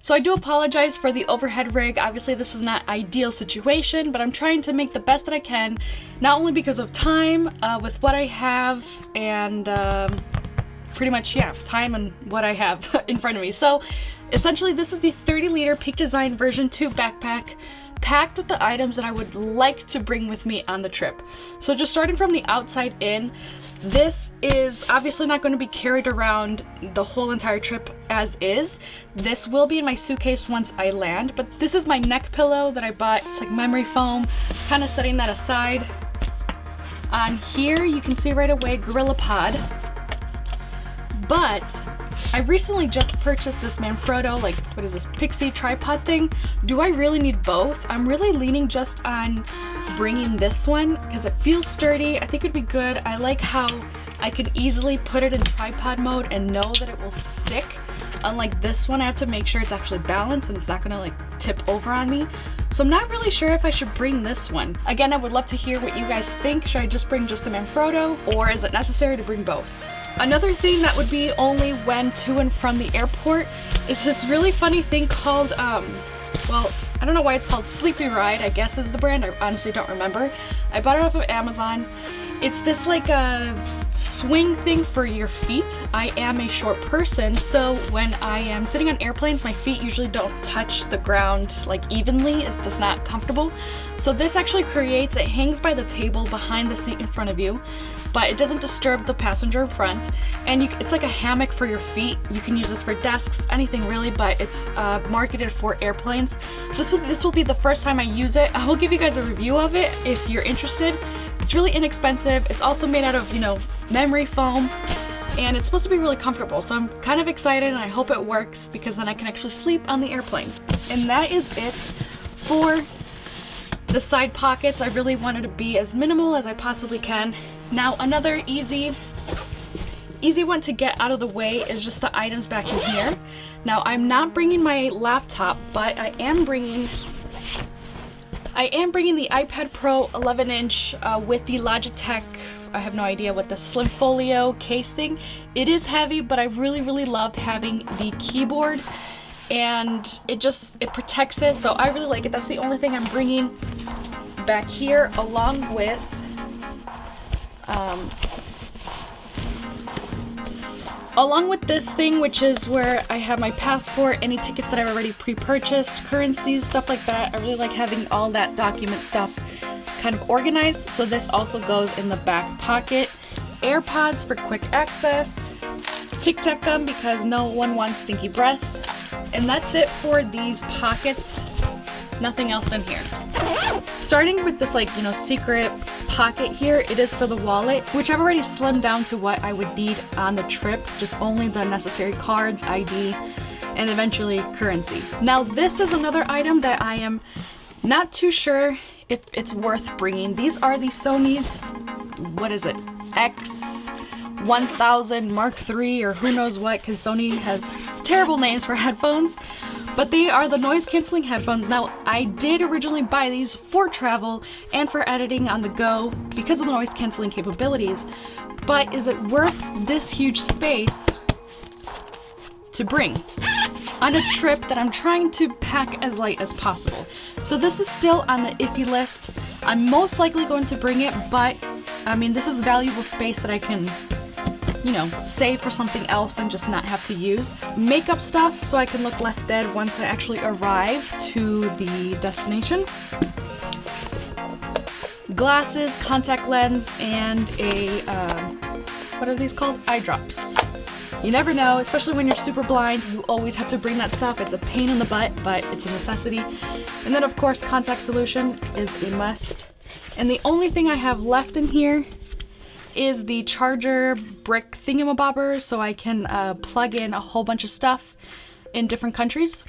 So I do apologize for the overhead rig. Obviously this is not ideal situation, but I'm trying to make the best that I can, not only because of time with what I have and pretty much, yeah, time and what I have in front of me. So essentially this is the 30-liter Peak Design version 2 backpack, packed with the items that I would like to bring with me on the trip. So just starting from the outside in, this is obviously not going to be carried around the whole entire trip as is. This will be in my suitcase once I land, but this is my neck pillow that I bought. It's like memory foam, kind of setting that aside. On here you can see right away Gorilla Pod, but I recently just purchased this Manfrotto, like, what is this, Pixie tripod thing. Do I really need both? I'm really leaning just on bringing this one because it feels sturdy. I think it'd be good. I like how I can easily put it in tripod mode and know that it will stick. Unlike this one, I have to make sure it's actually balanced and it's not gonna like tip over on me. So I'm not really sure if I should bring this one. Again, I would love to hear what you guys think. Should I just bring just the Manfrotto, or is it necessary to bring both? Another thing that would be only when to and from the airport is this really funny thing called, well, I don't know why it's called Sleepy Ride, I guess is the brand. I honestly don't remember. I bought it off of Amazon. It's this like a swing thing for your feet. I am a short person, so when I am sitting on airplanes, my feet usually don't touch the ground like evenly. It's just not comfortable. So this actually creates, it hangs by the table behind the seat in front of you, but it doesn't disturb the passenger in front. And it's like a hammock for your feet. You can use this for desks, anything really, but it's marketed for airplanes. So this will be the first time I use it. I will give you guys a review of it if you're interested. It's really inexpensive. It's also made out of, you know, memory foam, and it's supposed to be really comfortable. So I'm kind of excited and I hope it works because then I can actually sleep on the airplane. And that is it for the side pockets. I really wanted to be as minimal as I possibly can. Now another easy one to get out of the way is just the items back in here. Now I'm not bringing my laptop, but I am bringing the iPad Pro 11-inch with the Logitech, I have no idea what the Slim Folio case thing. It is heavy, but I really loved having the keyboard, and it protects it, so I really like it. That's the only thing I'm bringing back here, along with this thing, which is where I have my passport, any tickets that I've already pre-purchased, currencies, stuff like that. I really like having all that document stuff kind of organized, so this also goes in the back pocket. AirPods for quick access, Tic Tac gum because no one wants stinky breath, and that's it for these pockets. Nothing else in here. Starting with this, like, you know, secret pocket here, it is for the wallet, which I've already slimmed down to what I would need on the trip, just only the necessary cards, ID, and eventually currency. Now this is another item that I am not too sure if it's worth bringing. These are the Sony's, what is it, X1000 Mark III or who knows what, because Sony has terrible names for headphones. But they are the noise canceling headphones. Now, I did originally buy these for travel and for editing on the go because of the noise canceling capabilities, but is it worth this huge space to bring on a trip that I'm trying to pack as light as possible? So this is still on the iffy list. I'm most likely going to bring it, but I mean, this is valuable space that I can, you know, save for something else and just not have to use. Makeup stuff so I can look less dead once I actually arrive to the destination. Glasses, contact lens, and a, what are these called? Eye drops. You never know, especially when you're super blind, you always have to bring that stuff. It's a pain in the butt, but it's a necessity. And then of course, contact solution is a must. And the only thing I have left in here is the charger brick thingamabobber, so I can plug in a whole bunch of stuff in different countries.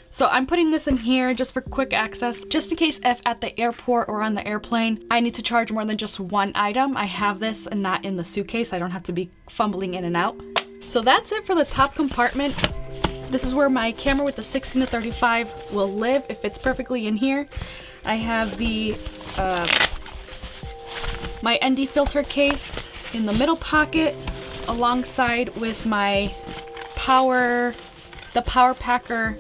So I'm putting this in here just for quick access, just in case if at the airport or on the airplane I need to charge more than just one item. I have this and not in the suitcase. I don't have to be fumbling in and out. So that's it for the top compartment. This is where my camera with the 16-35 will live. It fits perfectly in here. I have the my ND filter case in the middle pocket, alongside with my the Power Packer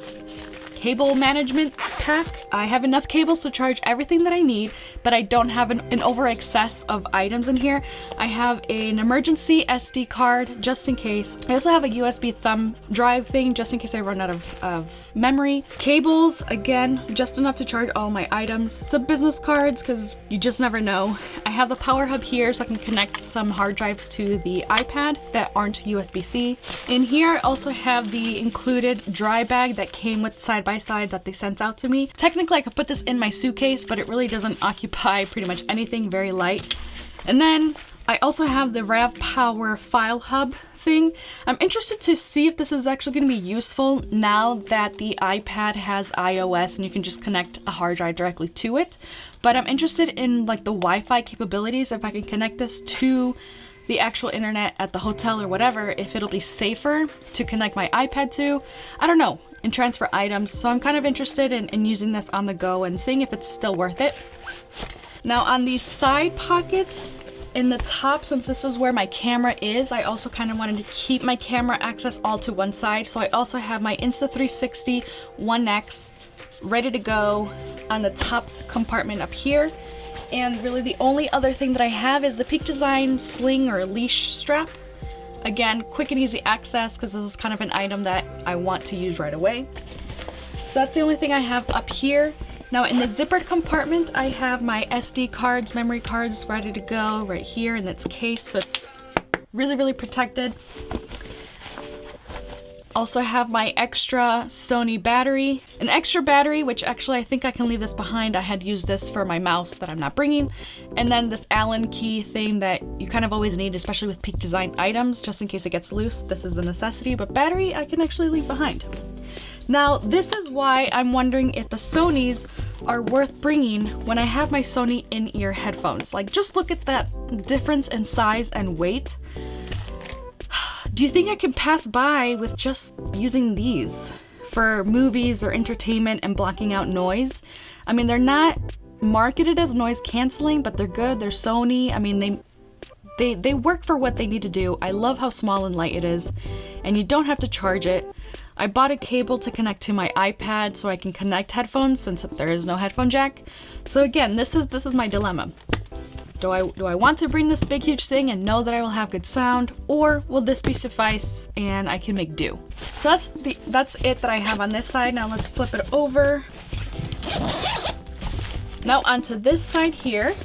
cable management pack. I have enough cables to charge everything that I need, but I don't have an over excess of items in here. I have an emergency SD card just in case. I also have a USB thumb drive thing just in case I run out of memory. Cables, again, just enough to charge all my items. Some business cards, because you just never know. I have the power hub here so I can connect some hard drives to the iPad that aren't USB-C. In here, I also have the included dry bag that came with side-by-side that they sent out to me. Technically, I could put this in my suitcase, but it really doesn't occupy pretty much anything, very light. And then I also have the RAV Power file hub thing. I'm interested to see if this is actually going to be useful now that the iPad has iOS and you can just connect a hard drive directly to it. But I'm interested in like the Wi-Fi capabilities, if I can connect this to the actual internet at the hotel or whatever, if it'll be safer to connect my iPad to. I don't know, and transfer items. So I'm kind of interested in using this on the go and seeing if it's still worth it. Now on these side pockets, in the top, since this is where my camera is, I also kind of wanted to keep my camera access all to one side. So I also have my Insta360 One X ready to go on the top compartment up here. And really the only other thing that I have is the Peak Design sling or leash strap. Again, quick and easy access because this is kind of an item that I want to use right away. So that's the only thing I have up here. Now in the zippered compartment, I have my SD cards, memory cards ready to go right here in its case, so it's really, really protected. Also have my extra Sony battery, an extra battery, which actually I think I can leave this behind. I had used this for my mouse that I'm not bringing. And then this Allen key thing that you kind of always need, especially with Peak Design items, just in case it gets loose. This is a necessity, but battery I can actually leave behind. Now, this is why I'm wondering if the Sonys are worth bringing when I have my Sony in-ear headphones. Like, just look at that difference in size and weight. Do you think I could pass by with just using these for movies or entertainment and blocking out noise? I mean, they're not marketed as noise canceling, but they're good. They're Sony. I mean, they work for what they need to do. I love how small and light it is, and you don't have to charge it. I bought a cable to connect to my iPad so I can connect headphones since there is no headphone jack. So again, this is my dilemma. Do I want to bring this big huge thing and know that I will have good sound, or will this be suffice and I can make do? So that's it that I have on this side. Now let's flip it over. Now onto this side here.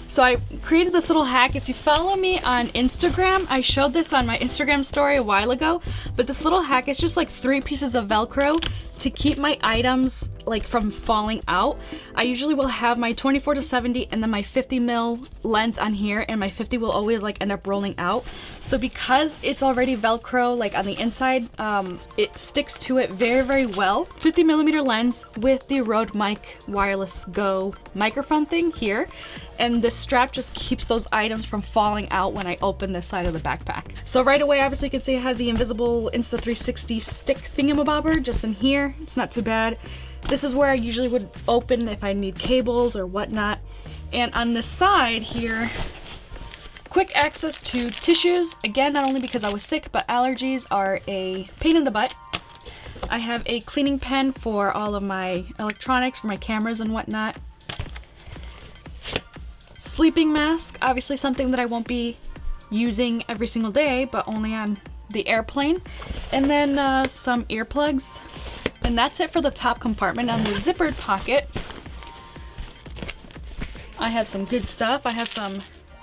So I created this little hack. If you follow me on Instagram, I showed this on my Instagram story a while ago, but this little hack is just like 3 pieces of Velcro to keep my items like from falling out. I usually will have my 24-70 and then my 50mm lens on here, and my 50 will always like end up rolling out. So because it's already Velcro like on the inside, it sticks to it very, very well. 50mm lens with the Rode Mic Wireless Go microphone thing here. And this strap just keeps those items from falling out when I open this side of the backpack. So right away, obviously you can see I have the invisible Insta360 stick thingamabobber just in here. It's not too bad. This is where I usually would open if I need cables or whatnot. And on this side here, quick access to tissues. Again, not only because I was sick, but allergies are a pain in the butt. I have a cleaning pen for all of my electronics, for my cameras and whatnot. Sleeping mask, obviously something that I won't be using every single day, but only on the airplane. And then some earplugs. And that's it for the top compartment. On the zippered pocket, I have some good stuff. I have some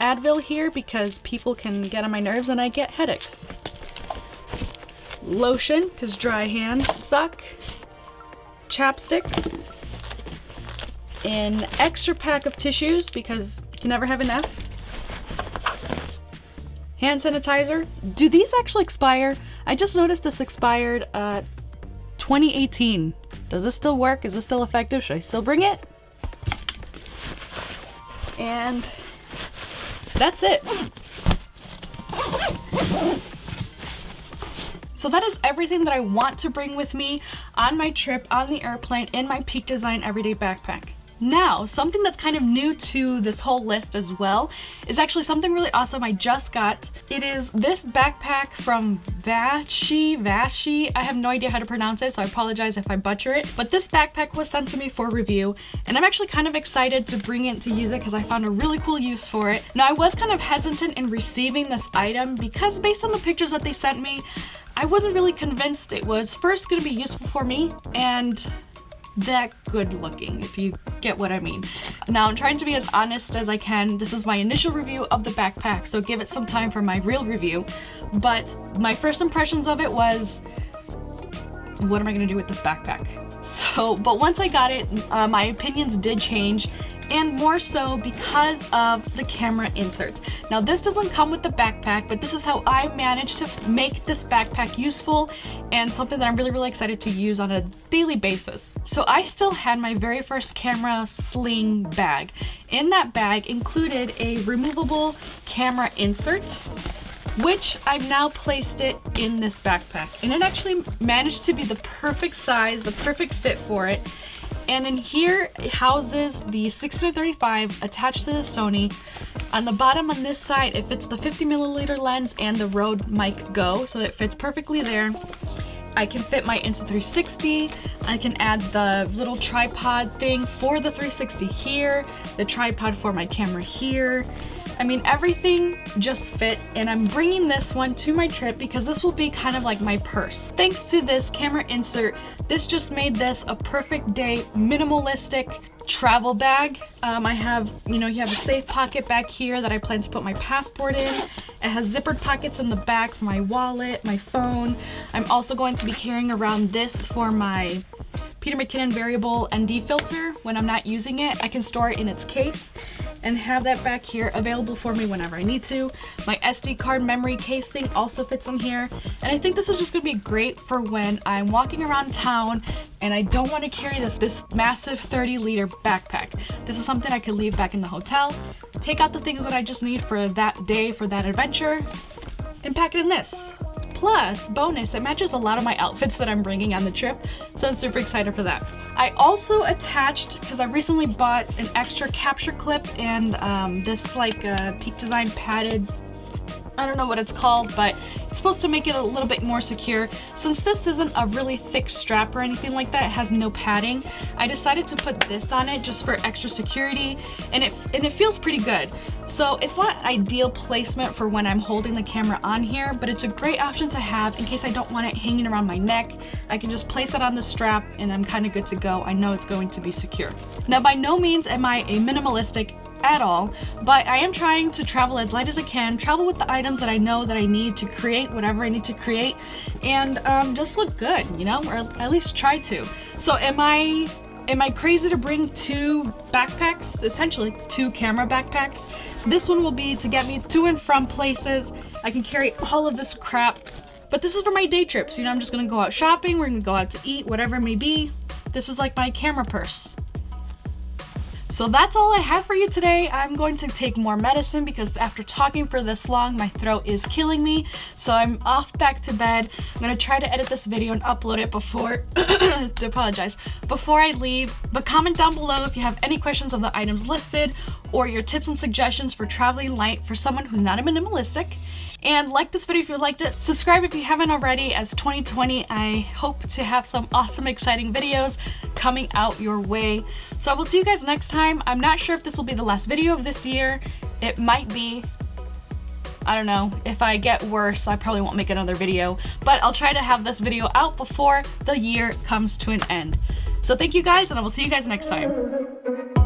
Advil here because people can get on my nerves and I get headaches. Lotion, because dry hands suck. Chapstick. An extra pack of tissues because you can never have enough. Hand sanitizer. Do these actually expire? I just noticed this expired 2018. Does this still work? Is this still effective? Should I still bring it? And that's it. So that is everything that I want to bring with me on my trip on the airplane in my Peak Design everyday backpack. Now, something that's kind of new to this whole list as well is actually something really awesome I just got. It is this backpack from Vashi. I have no idea how to pronounce it, so I apologize if I butcher it. But this backpack was sent to me for review, and I'm actually kind of excited to bring it to use it because I found a really cool use for it. Now, I was kind of hesitant in receiving this item because based on the pictures that they sent me, I wasn't really convinced it was first going to be useful for me and that good looking, if you get what I mean. Now, I'm trying to be as honest as I can. This is my initial review of the backpack, so give it some time for my real review. But my first impressions of it was, what am I gonna do with this backpack? But once I got it, my opinions did change, and more so because of the camera insert. Now, this doesn't come with the backpack, but this is how I managed to make this backpack useful and something that I'm really excited to use on a daily basis. So I still had my very first camera sling bag. In that bag included a removable camera insert, which I've now placed it in this backpack. And it actually managed to be the perfect size, the perfect fit for it. And in here, it houses the 16-35 attached to the Sony. On the bottom on this side, it fits the 50mm lens and the Rode Mic Go, so it fits perfectly there. I can fit my Insta360. I can add the little tripod thing for the 360 here, the tripod for my camera here. I mean, everything just fit, and I'm bringing this one to my trip because this will be kind of like my purse. Thanks to this camera insert, this just made this a perfect day minimalistic travel bag. I have, you have a safe pocket back here that I plan to put my passport in. It has zippered pockets in the back for my wallet, my phone. I'm also going to be carrying around this for my Peter McKinnon variable ND filter. When I'm not using it, I can store it in its case and have that back here available for me whenever I need to. My SD card memory case thing also fits in here. And I think this is just gonna be great for when I'm walking around town and I don't wanna carry this massive 30-liter backpack. This is something I could leave back in the hotel, take out the things that I just need for that day, for that adventure, and pack it in this. Plus, bonus, it matches a lot of my outfits that I'm bringing on the trip, so I'm super excited for that. I also attached, because I recently bought an extra capture clip and this like Peak Design padded, I don't know what it's called, but it's supposed to make it a little bit more secure. Since this isn't a really thick strap or anything like that, it has no padding, I decided to put this on it just for extra security, and it feels pretty good. So it's not ideal placement for when I'm holding the camera on here, but it's a great option to have in case I don't want it hanging around my neck. I can just place it on the strap and I'm kind of good to go. I know it's going to be secure. Now, by no means am I a minimalistic at all, but I am trying to travel as light as I can, travel with the items that I know that I need to create whatever I need to create, and just look good, or at least try to. So am I crazy to bring two backpacks, essentially two camera backpacks? This one will be to get me to and from places. I can carry all of this crap, but this is for my day trips. I'm just gonna go out shopping, we're gonna go out to eat, whatever it may be. This is like my camera purse. So that's all I have for you today. I'm going to take more medicine because after talking for this long, my throat is killing me. So I'm off back to bed. I'm gonna try to edit this video and upload it before, before I leave. But comment down below if you have any questions of the items listed or your tips and suggestions for traveling light for someone who's not a minimalistic. And like this video if you liked it. Subscribe if you haven't already, as 2020, I hope to have some awesome, exciting videos coming out your way. So I will see you guys next time. I'm not sure if this will be the last video of this year. It might be. I don't know. If I get worse, I probably won't make another video, but I'll try to have this video out before the year comes to an end. So thank you guys, and I will see you guys next time.